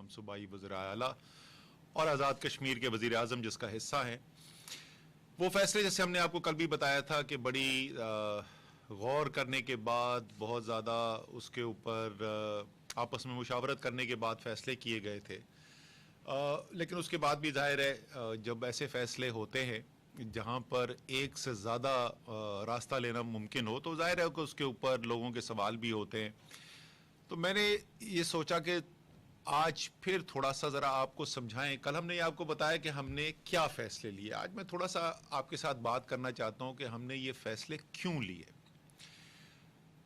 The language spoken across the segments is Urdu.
صوبائی وزیر اعلیٰ اور آزاد کشمیر کے وزیر اعظم جس کا حصہ ہیں، وہ فیصلے جیسے ہم نے آپ کو کل بھی بتایا تھا کہ بڑی غور کرنے کے بعد، بہت زیادہ اس کے اوپر آپس میں مشاورت کرنے کے بعد فیصلے کیے گئے تھے. لیکن اس کے بعد بھی ظاہر ہے جب ایسے فیصلے ہوتے ہیں جہاں پر ایک سے زیادہ راستہ لینا ممکن ہو تو ظاہر ہے کہ اس کے اوپر لوگوں کے سوال بھی ہوتے ہیں. تو میں نے یہ سوچا کہ آج پھر تھوڑا سا ذرا آپ کو سمجھائیں. کل ہم نے آپ کو بتایا کہ ہم نے کیا فیصلے لیے. آج میں تھوڑا سا آپ کے ساتھ بات کرنا چاہتا ہوں کہ ہم نے یہ فیصلے کیوں لیے.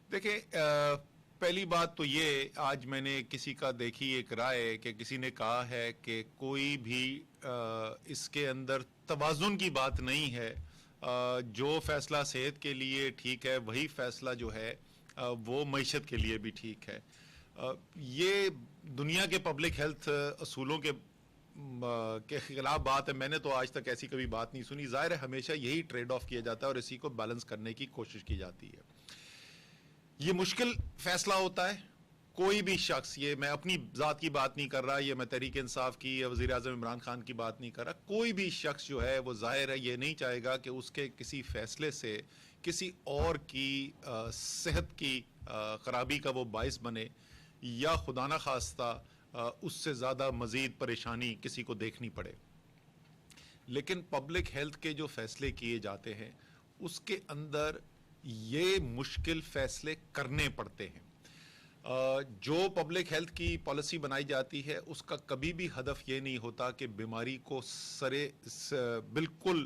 دیکھیں، پہلی بات تو یہ، آج میں نے کسی کا دیکھی ایک رائے کہ کسی نے کہا ہے کہ کوئی بھی اس کے اندر توازن کی بات نہیں ہے. جو فیصلہ صحت کے لیے ٹھیک ہے وہی فیصلہ جو ہے وہ معیشت کے لیے بھی ٹھیک ہے. یہ دنیا کے پبلک ہیلتھ اصولوں کے خلاف بات ہے. میں نے تو آج تک ایسی کبھی بات نہیں سنی. ظاہر ہے ہمیشہ یہی ٹریڈ آف کیا جاتا ہے اور اسی کو بیلنس کرنے کی کوشش کی جاتی ہے. یہ مشکل فیصلہ ہوتا ہے. کوئی بھی شخص، یہ میں اپنی ذات کی بات نہیں کر رہا، یہ میں تحریک انصاف کی یا وزیر اعظم عمران خان کی بات نہیں کر رہا، کوئی بھی شخص جو ہے وہ ظاہر ہے یہ نہیں چاہے گا کہ اس کے کسی فیصلے سے کسی اور کی صحت کی خرابی کا وہ باعث بنے یا خدا نہ خواستہ اس سے زیادہ مزید پریشانی کسی کو دیکھنی پڑے. لیکن پبلک ہیلتھ کے جو فیصلے کیے جاتے ہیں اس کے اندر یہ مشکل فیصلے کرنے پڑتے ہیں. جو پبلک ہیلتھ کی پالیسی بنائی جاتی ہے اس کا کبھی بھی ہدف یہ نہیں ہوتا کہ بیماری کو بالکل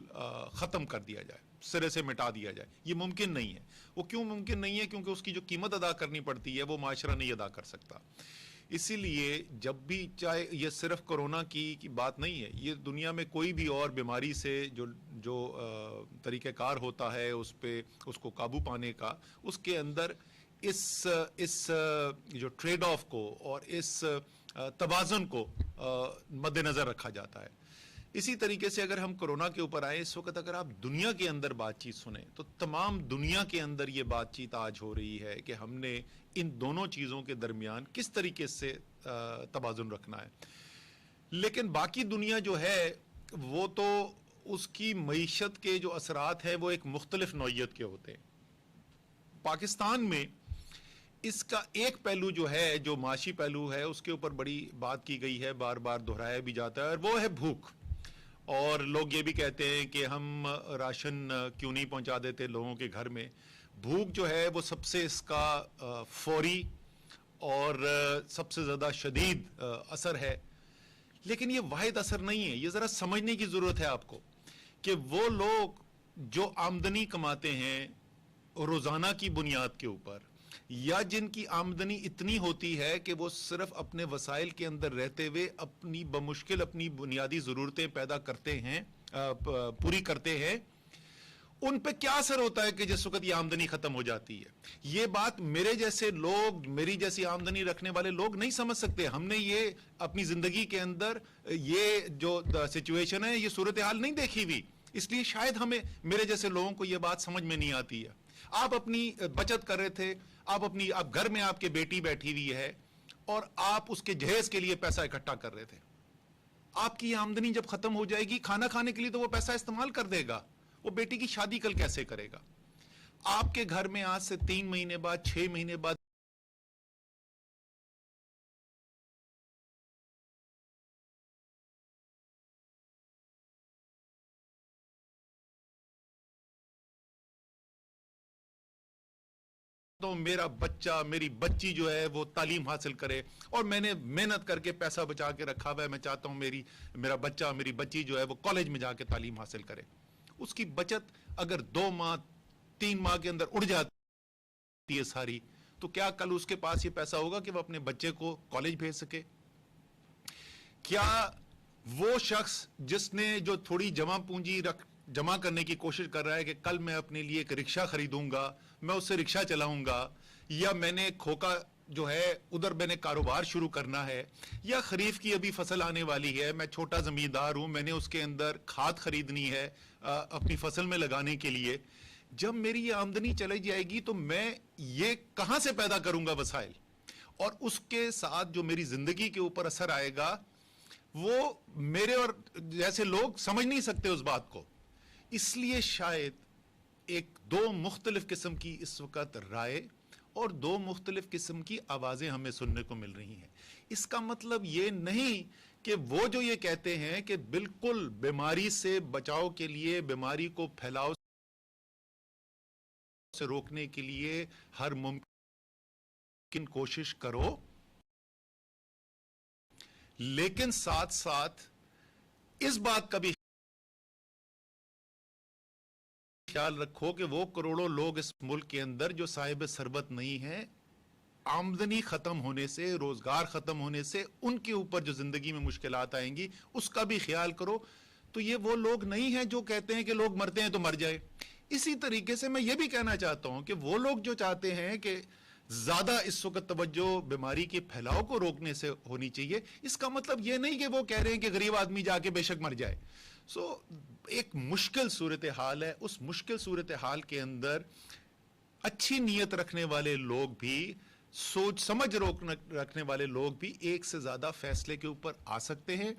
ختم کر دیا جائے، سرے سے مٹا دیا جائے. یہ ممکن نہیں ہے. وہ کیوں ممکن نہیں ہے؟ کیونکہ اس کی جو قیمت ادا کرنی پڑتی ہے وہ معاشرہ نہیں ادا کر سکتا. اسی لیے جب بھی، چاہے یہ صرف کرونا کی بات نہیں ہے، یہ دنیا میں کوئی بھی اور بیماری سے جو طریقہ کار ہوتا ہے اس کو قابو پانے کا، اس کے اندر اس جو ٹریڈ آف کو اور اس توازن کو مد نظر رکھا جاتا ہے. اسی طریقے سے اگر ہم کرونا کے اوپر آئیں، اس وقت اگر آپ دنیا کے اندر بات چیت سنیں تو تمام دنیا کے اندر یہ بات چیت آج ہو رہی ہے کہ ہم نے ان دونوں چیزوں کے درمیان کس طریقے سے توازن رکھنا ہے. لیکن باقی دنیا جو ہے وہ تو اس کی معیشت کے جو اثرات ہیں وہ ایک مختلف نوعیت کے ہوتے ہیں. پاکستان میں اس کا ایک پہلو جو ہے، جو معاشی پہلو ہے، اس کے اوپر بڑی بات کی گئی ہے، بار بار دہرایا بھی جاتا ہے، اور وہ ہے بھوک. اور لوگ یہ بھی کہتے ہیں کہ ہم راشن کیوں نہیں پہنچا دیتے لوگوں کے گھر میں. بھوک جو ہے وہ سب سے اس کا فوری اور سب سے زیادہ شدید اثر ہے. لیکن یہ واحد اثر نہیں ہے. یہ ذرا سمجھنے کی ضرورت ہے آپ کو کہ وہ لوگ جو آمدنی کماتے ہیں روزانہ کی بنیاد کے اوپر، یا جن کی آمدنی اتنی ہوتی ہے کہ وہ صرف اپنے وسائل کے اندر رہتے ہوئے بمشکل اپنی بنیادی ضرورتیں پیدا کرتے ہیں، پوری کرتے ہیں، ان پہ کیا اثر ہوتا ہے کہ جس وقت یہ آمدنی ختم ہو جاتی ہے. یہ بات میرے جیسے لوگ، میری جیسی آمدنی رکھنے والے لوگ نہیں سمجھ سکتے. ہم نے یہ اپنی زندگی کے اندر یہ جو سچویشن ہے، یہ صورتحال نہیں دیکھی ہوئی، اس لیے شاید میرے جیسے لوگوں کو یہ بات سمجھ میں نہیں آتی ہے. آپ اپنی بچت کر رہے تھے، آپ گھر میں آپ کے بیٹی بیٹھی ہوئی ہے اور آپ اس کے جہیز کے لیے پیسہ اکٹھا کر رہے تھے. آپ کی آمدنی جب ختم ہو جائے گی، کھانا کھانے کے لیے تو وہ پیسہ استعمال کر دے گا. وہ بیٹی کی شادی کل کیسے کرے گا؟ آپ کے گھر میں آج سے 3 مہینے بعد، 6 مہینے بعد تو میرا بچہ، میری بچی جو ہے وہ تعلیم حاصل کرے، اور میں نے محنت کر کے پیسہ بچا کے رکھا ہوا ہے. میں چاہتا ہوں میرا بچہ، میری بچی جو ہے وہ کالج میں جا کے تعلیم حاصل کرے. اس کی بچت اگر 2 ماہ 3 ماہ کے اندر اڑ جاتی ہے ساری، تو کیا کل اس کے پاس یہ پیسہ ہوگا کہ وہ اپنے بچے کو کالج بھیج سکے؟ کیا وہ شخص جس نے جو تھوڑی جمع پونجی جمع کرنے کی کوشش کر رہا ہے کہ کل میں اپنے لیے ایک رکشہ خریدوں گا، میں اس سے رکشہ چلاؤں گا، یا میں نے کھوکا جو ہے ادھر میں نے کاروبار شروع کرنا ہے، یا خریف کی ابھی فصل آنے والی ہے، میں چھوٹا زمیندار ہوں، میں نے اس کے اندر کھاد خریدنی ہے اپنی فصل میں لگانے کے لیے، جب میری یہ آمدنی چلی جائے گی تو میں یہ کہاں سے پیدا کروں گا وسائل؟ اور اس کے ساتھ جو میری زندگی کے اوپر اثر آئے گا وہ میرے اور جیسے لوگ سمجھ نہیں سکتے اس بات کو. اس لیے شاید ایک دو مختلف قسم کی اس وقت رائے اور دو مختلف قسم کی آوازیں ہمیں سننے کو مل رہی ہیں. اس کا مطلب یہ نہیں کہ وہ جو یہ کہتے ہیں کہ بالکل بیماری سے بچاؤ کے لیے, بیماری کو پھیلاؤ سے روکنے کے لیے ہر ممکن کوشش کرو, لیکن ساتھ ساتھ اس بات کا بھی خیال رکھو کہ وہ کروڑوں لوگ اس ملک کے اندر جو صاحب ثروت نہیں ہیں, آمدنی ختم ہونے سے, روزگار ختم ہونے سے ان کے اوپر جو زندگی میں مشکلات آئیں گی اس کا بھی خیال کرو. تو یہ وہ لوگ نہیں ہیں جو کہتے ہیں کہ لوگ مرتے ہیں تو مر جائے. اسی طریقے سے میں یہ بھی کہنا چاہتا ہوں کہ وہ لوگ جو چاہتے ہیں کہ زیادہ اس وقت توجہ بیماری کے پھیلاؤ کو روکنے سے ہونی چاہیے, اس کا مطلب یہ نہیں کہ وہ کہہ رہے ہیں کہ غریب آدمی جا کے بے شک مر جائے. ایک مشکل صورتحال ہے. اس مشکل صورتحال کے اندر اچھی نیت رکھنے والے لوگ بھی, سوچ سمجھ رکھنے والے لوگ بھی ایک سے زیادہ فیصلے کے اوپر آ سکتے ہیں.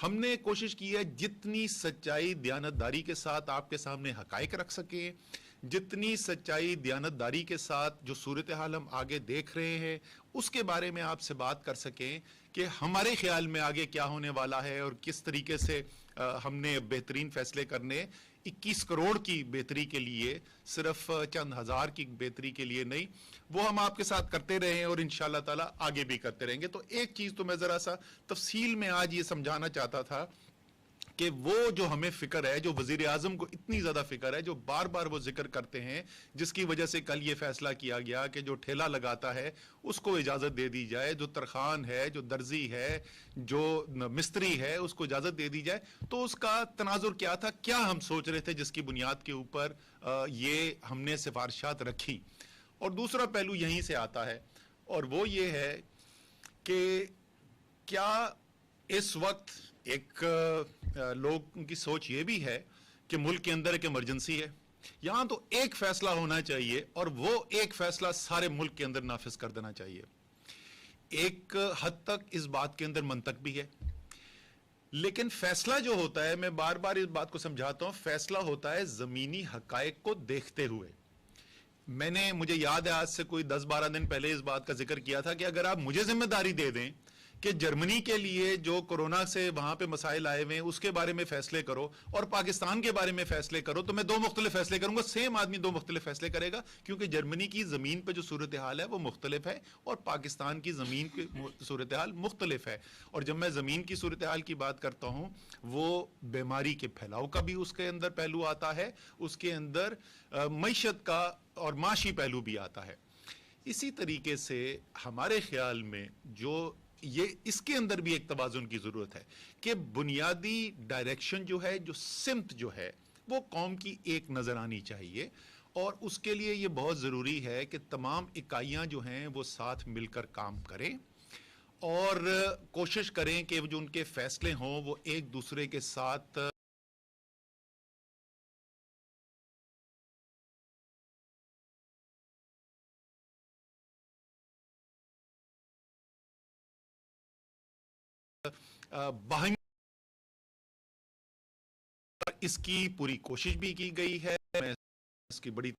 ہم نے کوشش کی ہے جتنی سچائی دیانتداری کے ساتھ آپ کے سامنے حقائق رکھ سکیں, جتنی سچائی دیانتداری کے ساتھ جو صورتحال ہم آگے دیکھ رہے ہیں اس کے بارے میں آپ سے بات کر سکیں کہ ہمارے خیال میں آگے کیا ہونے والا ہے اور کس طریقے سے ہم نے بہترین فیصلے کرنے 21 کروڑ کی بہتری کے لیے, صرف چند ہزار کی بہتری کے لیے نہیں, وہ ہم آپ کے ساتھ کرتے رہے ہیں اور انشاءاللہ تعالی آگے بھی کرتے رہیں گے. تو ایک چیز تو میں ذرا سا تفصیل میں آج یہ سمجھانا چاہتا تھا کہ وہ جو ہمیں فکر ہے, جو وزیر اعظم کو اتنی زیادہ فکر ہے, جو بار بار وہ ذکر کرتے ہیں, جس کی وجہ سے کل یہ فیصلہ کیا گیا کہ جو ٹھیلا لگاتا ہے اس کو اجازت دے دی جائے, جو ترخان ہے, جو درزی ہے, جو مستری ہے اس کو اجازت دے دی جائے. تو اس کا تناظر کیا تھا, کیا ہم سوچ رہے تھے جس کی بنیاد کے اوپر یہ ہم نے سفارشات رکھی. اور دوسرا پہلو یہیں سے آتا ہے اور وہ یہ ہے کہ کیا اس وقت ایک لوگوں کی سوچ یہ بھی ہے کہ ملک کے اندر ایک ایمرجنسی ہے, یہاں تو ایک فیصلہ ہونا چاہیے اور وہ ایک فیصلہ سارے ملک کے اندر نافذ کر دینا چاہیے. ایک حد تک اس بات کے اندر منطق بھی ہے, لیکن فیصلہ جو ہوتا ہے, میں بار بار اس بات کو سمجھاتا ہوں, فیصلہ ہوتا ہے زمینی حقائق کو دیکھتے ہوئے. مجھے یاد ہے آج سے کوئی 10-12 دن پہلے اس بات کا ذکر کیا تھا کہ اگر آپ مجھے ذمہ داری دے دیں کہ جرمنی کے لیے جو کورونا سے وہاں پہ مسائل آئے ہوئے ہیں اس کے بارے میں فیصلے کرو اور پاکستان کے بارے میں فیصلے کرو, تو میں دو مختلف فیصلے کروں گا. سیم آدمی دو مختلف فیصلے کرے گا, کیونکہ جرمنی کی زمین پہ جو صورتحال ہے وہ مختلف ہے اور پاکستان کی زمین کی صورتحال مختلف ہے. اور جب میں زمین کی صورتحال کی بات کرتا ہوں, وہ بیماری کے پھیلاؤ کا بھی اس کے اندر پہلو آتا ہے, اس کے اندر معیشت کا اور معاشی پہلو بھی آتا ہے. اسی طریقے سے ہمارے خیال میں جو یہ اس کے اندر بھی ایک توازن کی ضرورت ہے کہ بنیادی ڈائریکشن جو ہے, جو سمت جو ہے, وہ قوم کی ایک نظر آنی چاہیے. اور اس کے لیے یہ بہت ضروری ہے کہ تمام اکائیاں جو ہیں وہ ساتھ مل کر کام کریں اور کوشش کریں کہ جو ان کے فیصلے ہوں وہ ایک دوسرے کے ساتھ باہمی, اس کی پوری کوشش بھی کی گئی ہے. میں اس کی بڑی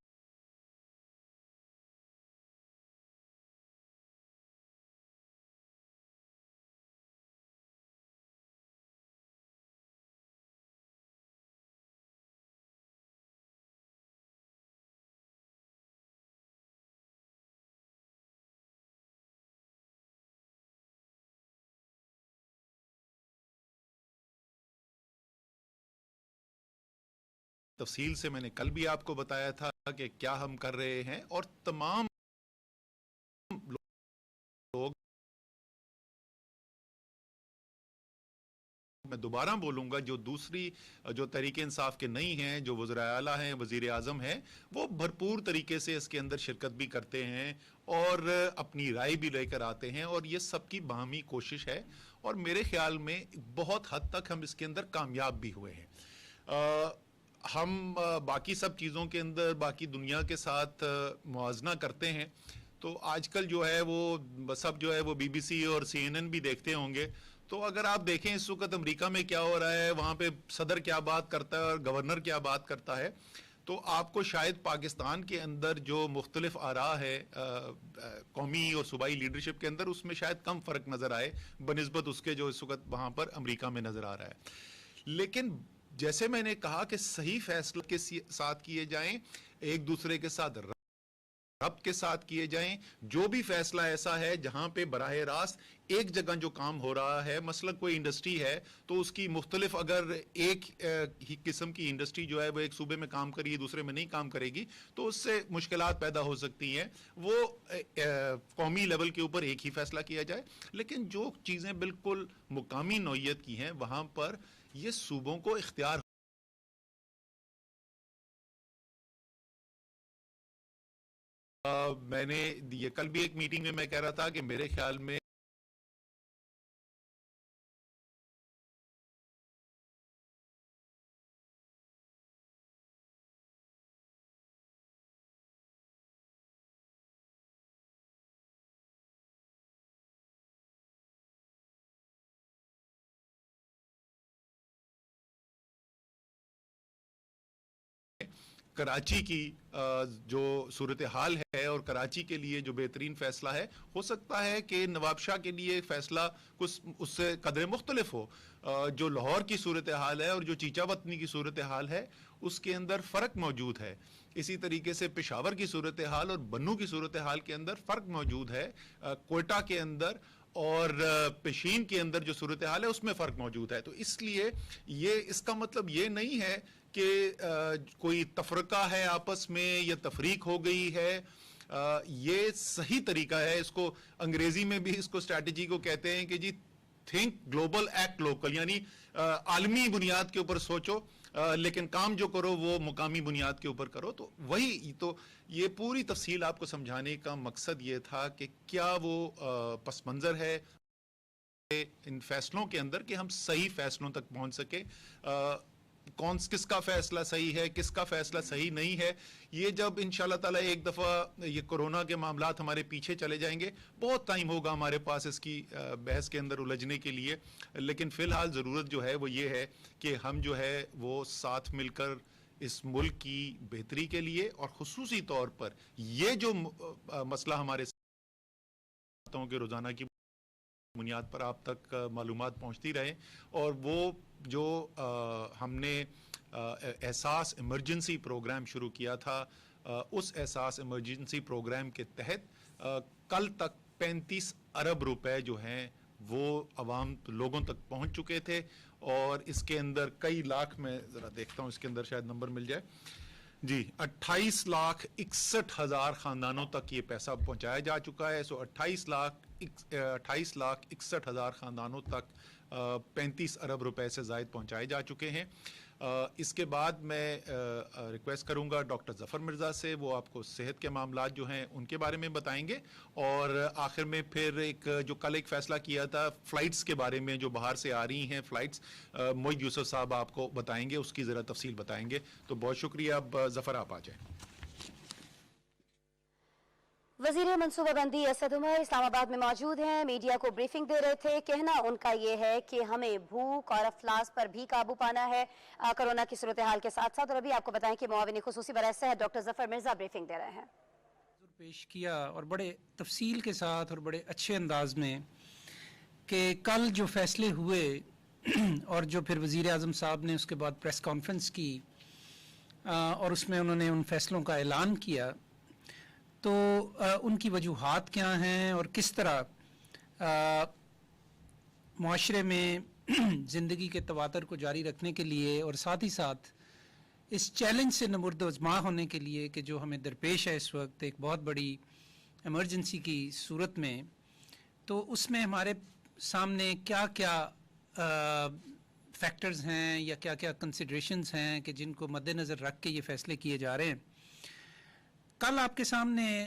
تفصیل سے میں نے کل بھی آپ کو بتایا تھا کہ کیا ہم کر رہے ہیں, اور تمام لوگ, میں دوبارہ بولوں گا, جو دوسری جو تحریک انصاف کے نہیں ہیں, جو وزراء اعلیٰ ہیں, وزیر اعظم ہیں, وہ بھرپور طریقے سے اس کے اندر شرکت بھی کرتے ہیں اور اپنی رائے بھی لے کر آتے ہیں, اور یہ سب کی باہمی کوشش ہے اور میرے خیال میں بہت حد تک ہم اس کے اندر کامیاب بھی ہوئے ہیں. ہم باقی سب چیزوں کے اندر باقی دنیا کے ساتھ موازنہ کرتے ہیں تو آج کل جو ہے وہ سب جو ہے وہ بی بی سی اور سی این این بھی دیکھتے ہوں گے. تو اگر آپ دیکھیں اس وقت امریکہ میں کیا ہو رہا ہے, وہاں پہ صدر کیا بات کرتا ہے اور گورنر کیا بات کرتا ہے, تو آپ کو شاید پاکستان کے اندر جو مختلف آراء ہے قومی اور صوبائی لیڈرشپ کے اندر, اس میں شاید کم فرق نظر آئے بنسبت اس کے جو اس وقت وہاں پر امریکہ میں نظر آ رہا ہے. لیکن جیسے میں نے کہا کہ صحیح فیصلے کے ساتھ کیے جائیں, ایک دوسرے کے ساتھ ربط کے ساتھ کیے جائیں. جو بھی فیصلہ ایسا ہے جہاں پہ براہ راست ایک جگہ جو کام ہو رہا ہے, مثلا کوئی انڈسٹری ہے تو اس کی مختلف, اگر ایک ہی قسم کی انڈسٹری جو ہے وہ ایک صوبے میں کام کری دوسرے میں نہیں کام کرے گی تو اس سے مشکلات پیدا ہو سکتی ہیں, وہ قومی لیول کے اوپر ایک ہی فیصلہ کیا جائے. لیکن جو چیزیں بالکل مقامی نوعیت کی ہیں وہاں پر یہ صوبوں کو اختیار. میں نے یہ کل بھی ایک میٹنگ میں کہہ رہا تھا کہ میرے خیال میں کراچی کی جو صورتحال ہے اور کراچی کے لیے جو بہترین فیصلہ ہے, ہو سکتا ہے کہ نواب شاہ کے لیے فیصلہ کچھ اس سے قدرے مختلف ہو. جو لاہور کی صورتحال ہے اور جو چیچا وطنی کی صورتحال ہے اس کے اندر فرق موجود ہے. اسی طریقے سے پشاور کی صورتحال اور بنو کی صورتحال کے اندر فرق موجود ہے. کوئٹہ کے اندر اور پشین کے اندر جو صورتحال ہے اس میں فرق موجود ہے. تو اس لیے یہ اس کا مطلب یہ نہیں ہے کہ کوئی تفرقہ ہے آپس میں یا تفریق ہو گئی ہے. یہ صحیح طریقہ ہے, اس کو انگریزی میں بھی اس کو اسٹریٹجی کو کہتے ہیں کہ جی تھنک گلوبل ایکٹ لوکل, یعنی عالمی بنیاد کے اوپر سوچو لیکن کام جو کرو وہ مقامی بنیاد کے اوپر کرو. تو وہی تو یہ پوری تفصیل آپ کو سمجھانے کا مقصد یہ تھا کہ کیا وہ پس منظر ہے ان فیصلوں کے اندر کہ ہم صحیح فیصلوں تک پہنچ سکے. کس کا فیصلہ صحیح ہے, کس کا فیصلہ صحیح نہیں ہے, یہ جب انشاءاللہ تعالی ایک دفعہ یہ کورونا کے معاملات ہمارے پیچھے چلے جائیں گے, بہت ٹائم ہوگا ہمارے پاس اس کی بحث کے اندر الجھنے کے لیے. لیکن فی الحال ضرورت جو ہے وہ یہ ہے کہ ہم جو ہے وہ ساتھ مل کر اس ملک کی بہتری کے لیے, اور خصوصی طور پر یہ جو مسئلہ ہمارے ساتھوں کے روزانہ کی بنیاد پر آپ تک معلومات پہنچتی رہے, اور وہ جو ہم نے احساس ایمرجنسی پروگرام شروع کیا تھا, اس احساس ایمرجنسی پروگرام کے تحت کل تک 35 ارب روپے جو ہیں وہ عوام لوگوں تک پہنچ چکے تھے. اور اس کے اندر کئی لاکھ, میں ذرا دیکھتا ہوں اس کے اندر شاید نمبر مل جائے, جی 28,61,000 خاندانوں تک یہ پیسہ پہنچایا جا چکا ہے. سو 28,61,000 خاندانوں تک 35 ارب روپے سے زائد پہنچائے جا چکے ہیں. اس کے بعد میں ریکویسٹ کروں گا ڈاکٹر ظفر مرزا سے, وہ آپ کو صحت کے معاملات جو ہیں ان کے بارے میں بتائیں گے, اور آخر میں پھر جو کل ایک فیصلہ کیا تھا فلائٹس کے بارے میں جو باہر سے آ رہی ہیں فلائٹس, معید یوسف صاحب آپ کو بتائیں گے, اس کی ذرا تفصیل بتائیں گے. تو بہت شکریہ. اب ظفر آپ آ جائیں. وزیر منصوبہ بندی اسد عمر اسلام آباد میں موجود ہیں, میڈیا کو بریفنگ دے رہے تھے. کہنا ان کا یہ ہے کہ ہمیں بھوک اور افلاس پر بھی قابو پانا ہے کورونا کی صورتحال کے ساتھ ساتھ. اور ابھی آپ کو بتائیں کہ معاون خصوصی برائے صحت ڈاکٹر ظفر مرزا بریفنگ دے رہے ہیں. پیش کیا اور بڑے تفصیل کے ساتھ اور بڑے اچھے انداز میں کہ کل جو فیصلے ہوئے اور جو پھر وزیر اعظم صاحب نے اس کے بعد پریس کانفرنس کی اور اس میں انہوں نے ان فیصلوں کا اعلان کیا, تو ان کی وجوہات کیا ہیں اور کس طرح معاشرے میں زندگی کے تواتر کو جاری رکھنے کے لیے اور ساتھ ہی ساتھ اس چیلنج سے نمرد ازما ہونے کے لیے کہ جو ہمیں درپیش ہے اس وقت ایک بہت بڑی ایمرجنسی کی صورت میں, تو اس میں ہمارے سامنے کیا کیا فیکٹرز ہیں یا کیا کیا کنسیڈریشنز ہیں کہ جن کو مد نظر رکھ کے یہ فیصلے کیے جا رہے ہیں. کل آپ کے سامنے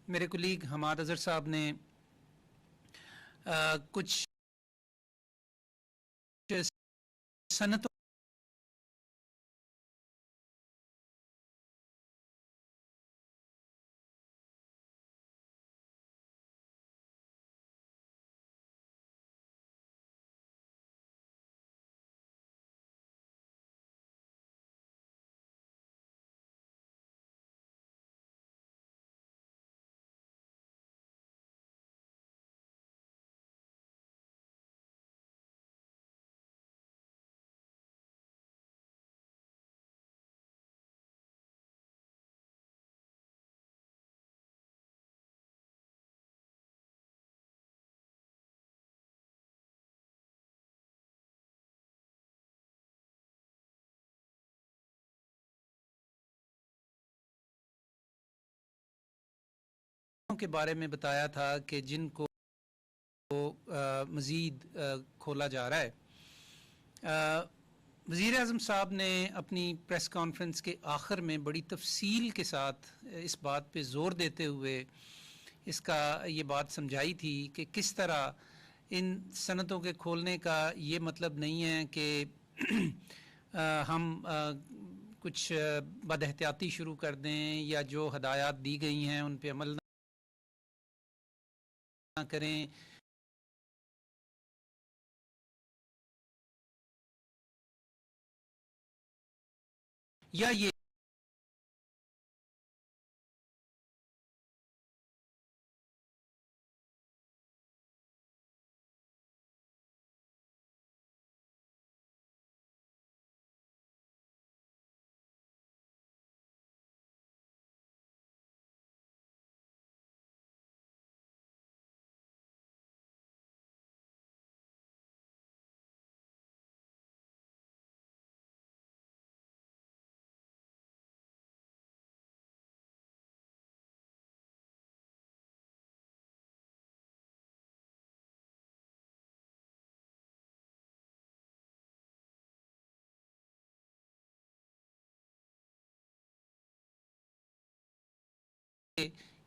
میرے کولیگ حماد اظہر صاحب نے کچھ صنعتوں کے بارے میں بتایا تھا کہ جن کو مزید کھولا جا رہا ہے. وزیر اعظم صاحب نے اپنی پریس کانفرنس کے آخر میں بڑی تفصیل کے ساتھ اس بات پہ زور دیتے ہوئے اس کا یہ بات سمجھائی تھی کہ کس طرح ان صنعتوں کے کھولنے کا یہ مطلب نہیں ہے کہ ہم کچھ بد احتیاطی شروع کر دیں یا جو ہدایات دی گئی ہیں ان پہ عمل نہ کریں. یا یہ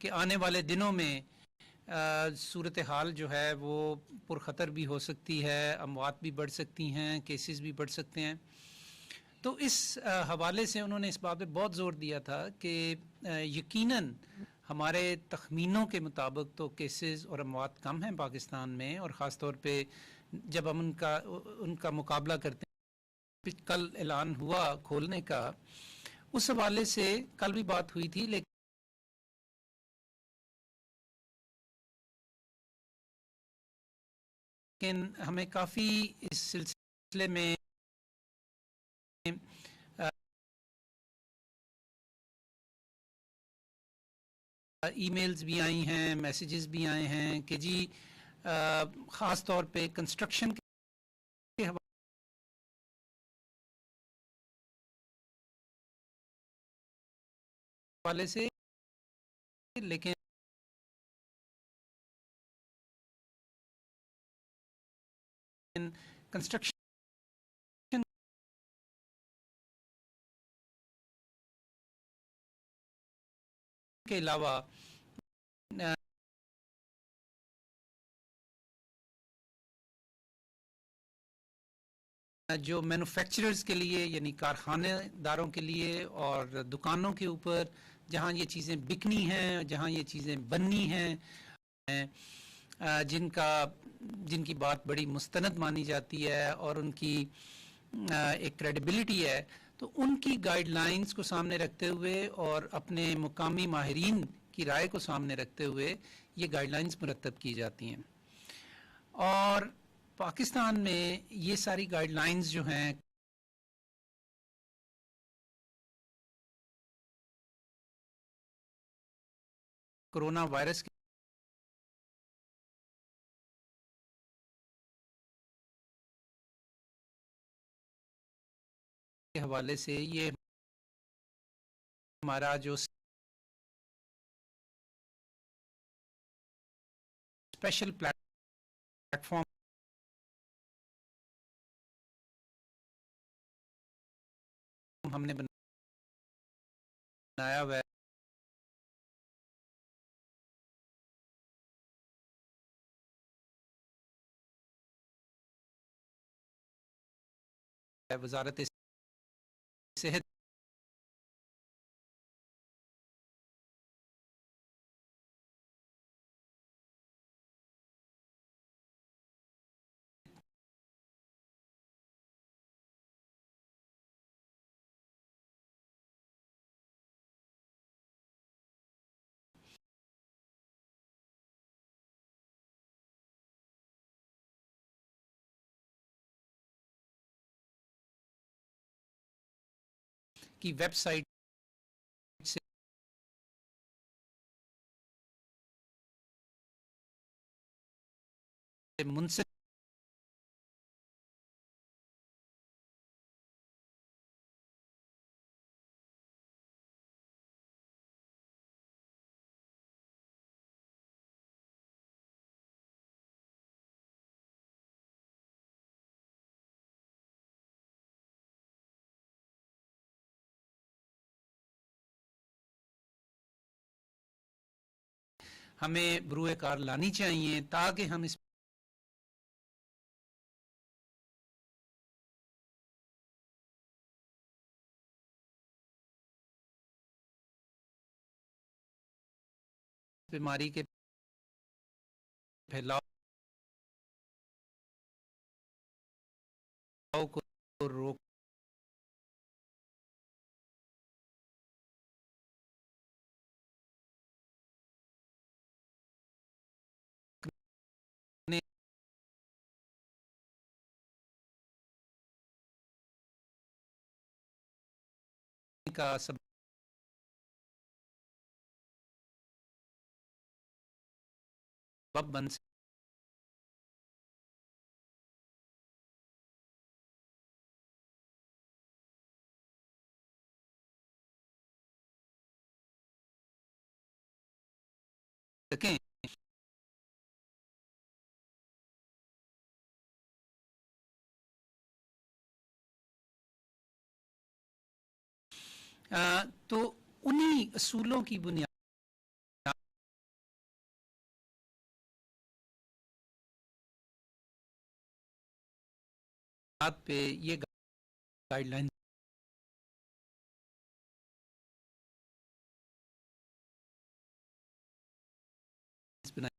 کہ آنے والے دنوں میں صورتحال جو ہے وہ پرخطر بھی ہو سکتی ہے، اموات بھی بڑھ سکتی ہیں، کیسز بھی بڑھ سکتے ہیں. تو اس حوالے سے انہوں نے اس بات پہ بہت زور دیا تھا کہ یقیناً ہمارے تخمینوں کے مطابق تو کیسز اور اموات کم ہیں پاکستان میں، اور خاص طور پہ جب ہم ان کا مقابلہ کرتے ہیں. کل اعلان ہوا کھولنے کا، اس حوالے سے کل بھی بات ہوئی تھی، لیکن ہمیں کافی اس سلسلے میں ای میلز بھی آئی ہیں، میسیجز بھی آئے ہیں کہ جی خاص طور پہ کنسٹرکشن کے حوالے سے، لیکن کنسٹرکشن کے علاوہ جو مینوفیکچررز کے لیے یعنی کارخانے داروں کے لیے اور دکانوں کے اوپر جہاں یہ چیزیں بکنی ہیں، جہاں یہ چیزیں بننی ہیں، جن کی بات بڑی مستند مانی جاتی ہے اور ان کی ایک کریڈیبلٹی ہے، تو ان کی گائیڈ لائنز کو سامنے رکھتے ہوئے اور اپنے مقامی ماہرین کی رائے کو سامنے رکھتے ہوئے یہ گائیڈ لائنز مرتب کی جاتی ہیں. اور پاکستان میں یہ ساری گائیڈ لائنز جو ہیں کرونا وائرس کے حوالے سے یہ ہمارا جو اسپیشل پلیٹ فارم ہم نے بنایا ہوا ہے، وزارت صحت کی ویب سائٹ سے منسلک ہمیں بروئے کار لانی چاہیے تاکہ ہم اس بیماری کے پھیلاؤ کو روک کا سبب بن سکیں. تو انہی اصولوں کی بنیاد پہ یہ گائیڈ لائن بنائی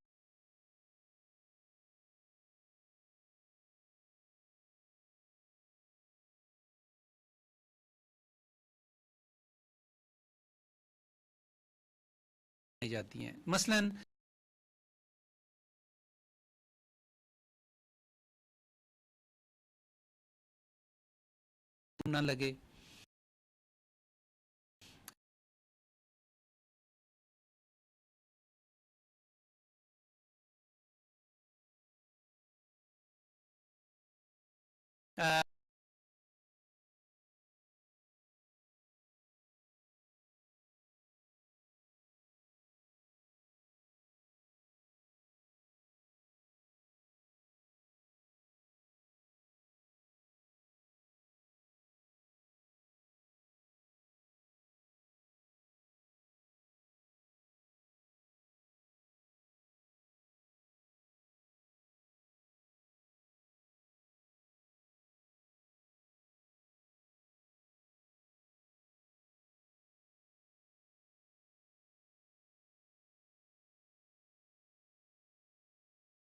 جاتی ہیں. مثلاً نہ لگے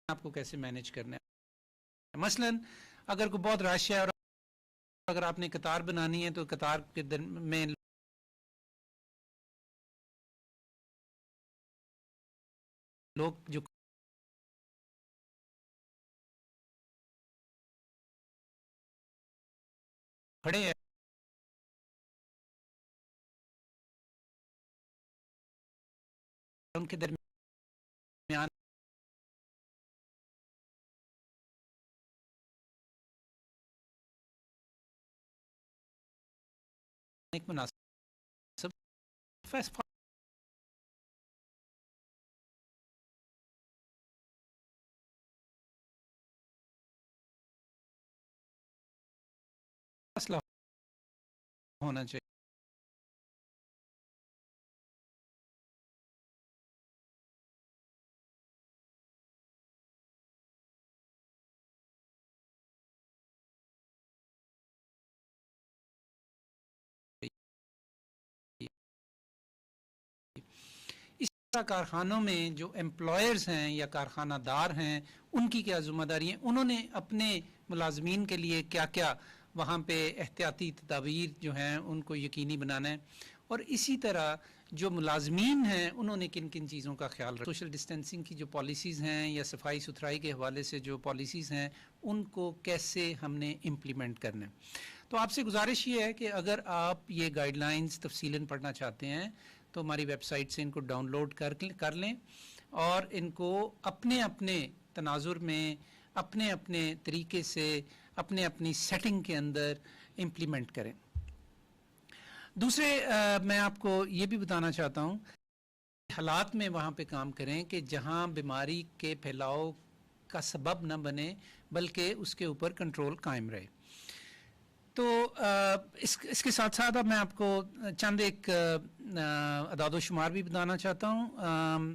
آپ کو کیسے مینیج کرنا ہے. مثلاً اگر کوئی بہت رش ہے اور اگر آپ نے قطار بنانی ہے تو قطار کے میں لوگ جو کھڑے ہیں ان کے درمیان ایک مناسب فاصلہ ہونا چاہیے. اس طرح کارخانوں میں جو امپلائرز ہیں یا کارخانہ دار ہیں ان کی کیا ذمہ داری ہیں, انہوں نے اپنے ملازمین کے لیے کیا کیا وہاں پہ احتیاطی تدابیر جو ہیں ان کو یقینی بنانا ہے, اور اسی طرح جو ملازمین ہیں انہوں نے کن کن چیزوں کا خیال رکھا. سوشل ڈسٹینسنگ کی جو پالیسیز ہیں یا صفائی ستھرائی کے حوالے سے جو پالیسیز ہیں ان کو کیسے ہم نے امپلیمنٹ کرنا ہے. تو آپ سے گزارش یہ ہے کہ اگر آپ یہ گائیڈ لائنز تفصیلاً پڑھنا چاہتے ہیں تو ہماری ویب سائٹ سے ان کو ڈاؤن لوڈ کر لیں اور ان کو اپنے اپنے تناظر میں اپنے اپنے طریقے سے اپنے اپنی سیٹنگ کے اندر امپلیمنٹ کریں. دوسرے میں آپ کو یہ بھی بتانا چاہتا ہوں حالات میں وہاں پہ کام کریں کہ جہاں بیماری کے پھیلاؤ کا سبب نہ بنے بلکہ اس کے اوپر کنٹرول قائم رہے. تو اس کے ساتھ ساتھ اب میں آپ کو چند ایک اعداد و شمار بھی بتانا چاہتا ہوں.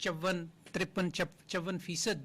54-53%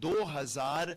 2000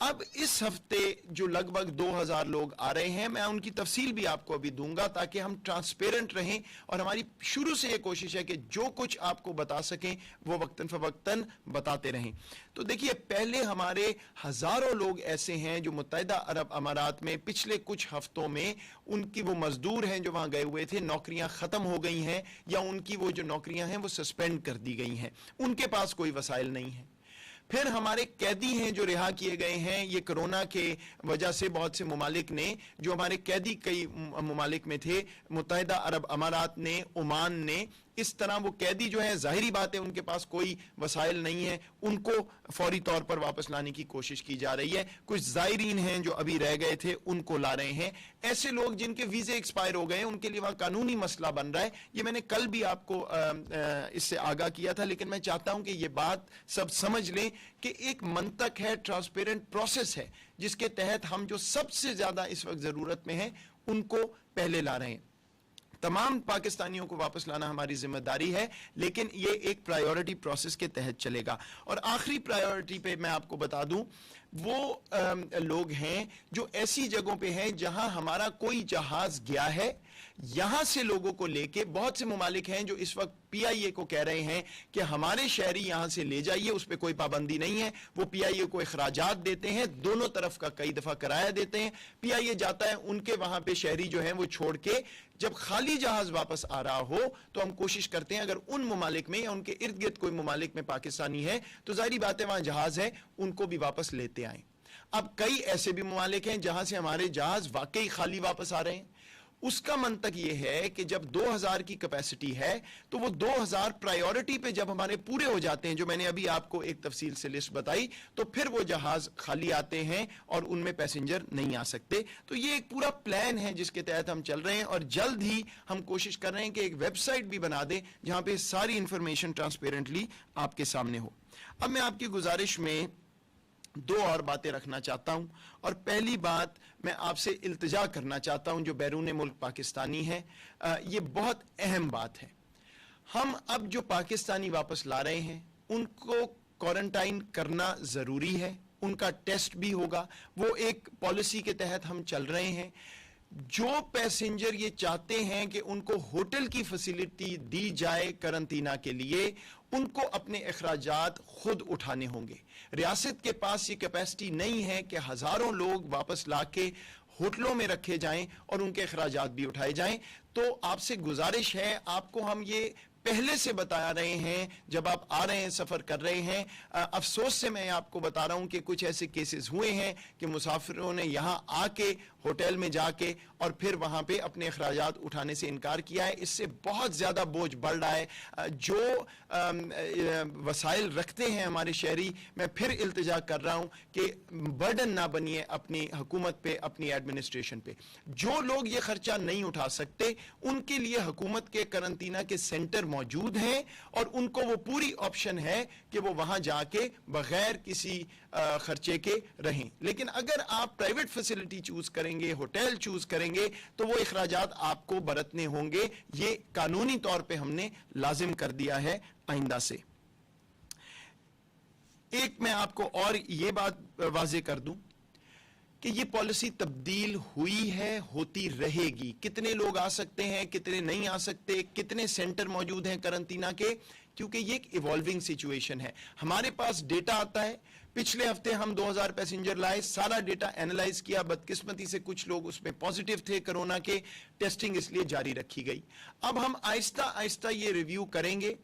اب اس ہفتے جو لگ بھگ 2000 لوگ آ رہے ہیں, میں ان کی تفصیل بھی آپ کو ابھی دوں گا تاکہ ہم ٹرانسپیرنٹ رہیں, اور ہماری شروع سے یہ کوشش ہے کہ جو کچھ آپ کو بتا سکیں وہ وقتاً فوقتاً بتاتے رہیں. تو دیکھیے, پہلے ہمارے ہزاروں لوگ ایسے ہیں جو متحدہ عرب امارات میں پچھلے کچھ ہفتوں میں ان کی وہ مزدور ہیں جو وہاں گئے ہوئے تھے, نوکریاں ختم ہو گئی ہیں یا ان کی وہ جو نوکریاں ہیں وہ سسپینڈ کر دی گئی ہیں, ان کے پاس کوئی وسائل نہیں ہیں. پھر ہمارے قیدی ہیں جو رہا کیے گئے ہیں, یہ کرونا کے وجہ سے بہت سے ممالک نے, جو ہمارے قیدی کئی ممالک میں تھے, متحدہ عرب امارات نے, عمان نے, اس طرح وہ قیدی جو ہیں ظاہری بات ہے ان کے پاس کوئی وسائل نہیں ہے, ان کو فوری طور پر واپس لانے کی کوشش کی جا رہی ہے. کچھ زائرین ہیں جو ابھی رہ گئے تھے ان کو لا رہے ہیں. ایسے لوگ جن کے ویزے ایکسپائر ہو گئے ہیں ان کے لیے وہاں قانونی مسئلہ بن رہا ہے. یہ میں نے کل بھی آپ کو اس سے آگاہ کیا تھا, لیکن میں چاہتا ہوں کہ یہ بات سب سمجھ لیں کہ ایک منطق ہے, ٹرانسپیرنٹ پروسیس ہے جس کے تحت ہم جو سب سے زیادہ اس وقت ضرورت میں ہیں ان کو پہلے لا رہے ہیں. تمام پاکستانیوں کو واپس لانا ہماری ذمہ داری ہے, لیکن یہ ایک پرائیورٹی پروسیس کے تحت چلے گا. اور آخری پرائیورٹی پہ میں آپ کو بتا دوں, وہ لوگ ہیں جو ایسی جگہوں پہ ہیں جہاں ہمارا کوئی جہاز گیا ہے, یہاں سے لوگوں کو لے کے, بہت سے ممالک ہیں جو اس وقت پی آئی اے کو کہہ رہے ہیں کہ ہمارے شہری یہاں سے لے جائیے, اس پہ کوئی پابندی نہیں ہے. وہ پی آئی اے کو اخراجات دیتے ہیں, دونوں طرف کا کئی دفعہ کرایہ دیتے ہیں. پی آئی اے جاتا ہے, ان کے وہاں پہ شہری جو ہیں وہ چھوڑ کے, جب خالی جہاز واپس آ رہا ہو تو ہم کوشش کرتے ہیں اگر ان ممالک میں یا ان کے ارد گرد کوئی ممالک میں پاکستانی ہے تو ظاہری بات ہے وہاں جہاز ہے, ان کو بھی واپس لیتے آئیں. اب کئی ایسے بھی ممالک ہیں جہاں سے ہمارے جہاز واقعی خالی واپس آ رہے ہیں. اس کا منطق یہ ہے کہ جب 2000 کی کیپیسٹی ہے تو وہ 2000 پرائیورٹی پہ جب ہمارے پورے ہو جاتے ہیں, جو میں نے ابھی آپ کو ایک تفصیل سے لسٹ بتائی, تو پھر وہ جہاز خالی آتے ہیں اور ان میں پیسنجر نہیں آ سکتے. تو یہ ایک پورا پلان ہے جس کے تحت ہم چل رہے ہیں, اور جلد ہی ہم کوشش کر رہے ہیں کہ ایک ویب سائٹ بھی بنا دیں جہاں پہ ساری انفارمیشن ٹرانسپیرنٹلی آپ کے سامنے ہو. اب میں آپ کی گزارش میں دو اور باتیں رکھنا چاہتا ہوں, اور پہلی بات میں آپ سے التجا کرنا چاہتا ہوں جو بیرون ملک پاکستانی ہیں, یہ بہت اہم بات ہے. ہم اب جو پاکستانی واپس لا رہے ہیں ان کو کوارنٹائن کرنا ضروری ہے, ان کا ٹیسٹ بھی ہوگا, وہ ایک پالیسی کے تحت ہم چل رہے ہیں. جو پیسنجر یہ چاہتے ہیں کہ ان کو ہوٹل کی فیسلٹی دی جائے کرنٹینا کے لیے, ان کو اپنے اخراجات خود اٹھانے ہوں گے. ریاست کے پاس یہ کیپیسٹی نہیں ہے کہ ہزاروں لوگ واپس لا کے ہوٹلوں میں رکھے جائیں اور ان کے اخراجات بھی اٹھائے جائیں. تو آپ سے گزارش ہے, آپ کو ہم یہ پہلے سے بتا رہے ہیں جب آپ آ رہے ہیں, سفر کر رہے ہیں. افسوس سے میں آپ کو بتا رہا ہوں کہ کچھ ایسے کیسز ہوئے ہیں کہ مسافروں نے یہاں آ کے ہوٹل میں جا کے اور پھر وہاں پہ اپنے اخراجات اٹھانے سے انکار کیا ہے. اس سے بہت زیادہ بوجھ بڑھ رہا ہے. جو وسائل رکھتے ہیں ہمارے شہری, میں پھر التجا کر رہا ہوں کہ برڈن نہ بنیے اپنی حکومت پہ, اپنی ایڈمنسٹریشن پہ. جو لوگ یہ خرچہ نہیں اٹھا سکتے ان کے لیے حکومت کے کرنٹینا کے سینٹر موجود ہیں, اور ان کو وہ پوری آپشن ہے کہ وہ وہاں جا کے بغیر کسی خرچے کے رہیں. لیکن اگر آپ پرائیویٹ فیسلٹی چوز کریں گے, ہوٹل چوز کریں گے, تو وہ اخراجات آپ کو برتنے ہوں گے. یہ قانونی طور پہ ہم نے لازم کر دیا ہے آئندہ سے. ایک میں آپ کو اور یہ بات واضح کر دوں کہ یہ پالیسی تبدیل ہوئی ہے, ہوتی رہے گی. کتنے لوگ آ سکتے ہیں, کتنے نہیں آ سکتے, کتنے سینٹر موجود ہیں کرنٹینا کے, کیونکہ یہ ایک ایوالونگ سچویشن ہے. ہمارے پاس ڈیٹا آتا ہے. پچھلے ہفتے ہم 2000 پیسنجر لائے, سارا ڈیٹا اینالائز کیا. بدقسمتی سے کچھ لوگ اس میں پازیٹیو تھے کرونا کے, ٹیسٹنگ اس لیے جاری رکھی گئی. اب ہم آہستہ آہستہ یہ ریویو کریں گے,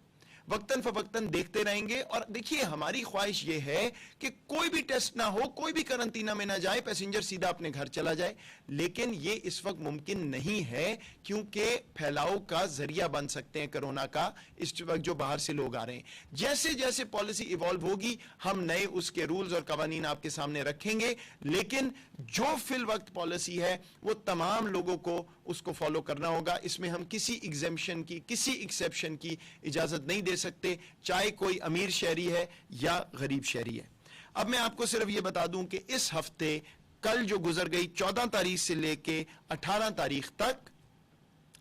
وقتاً فوقتاً دیکھتے رہیں گے. اور دیکھیے, ہماری خواہش یہ ہے کہ کوئی بھی ٹیسٹ نہ ہو, کوئی بھی کرنٹینا میں نہ جائے, پیسنجر سیدھا اپنے گھر چلا جائے. لیکن یہ اس وقت ممکن نہیں ہے, کیونکہ پھیلاؤ کا ذریعہ بن سکتے ہیں کرونا کا اس وقت جو باہر سے لوگ آ رہے ہیں. جیسے جیسے پالیسی ایوالو ہوگی ہم نئے اس کے رولز اور قوانین آپ کے سامنے رکھیں گے. لیکن جو فی الوقت پالیسی ہے وہ تمام لوگوں کو اس کو فالو کرنا ہوگا. اس میں ہم کسی ایگزیمپشن کی, کسی ایکسیپشن کی اجازت نہیں دے سکتے, چاہے کوئی امیر شہری ہے یا غریب شہری ہے. اب میں آپ کو صرف یہ بتا دوں کہ اس ہفتے کل جو گزر گئی 14 تاریخ سے لے کے 18 تاریخ تک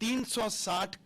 360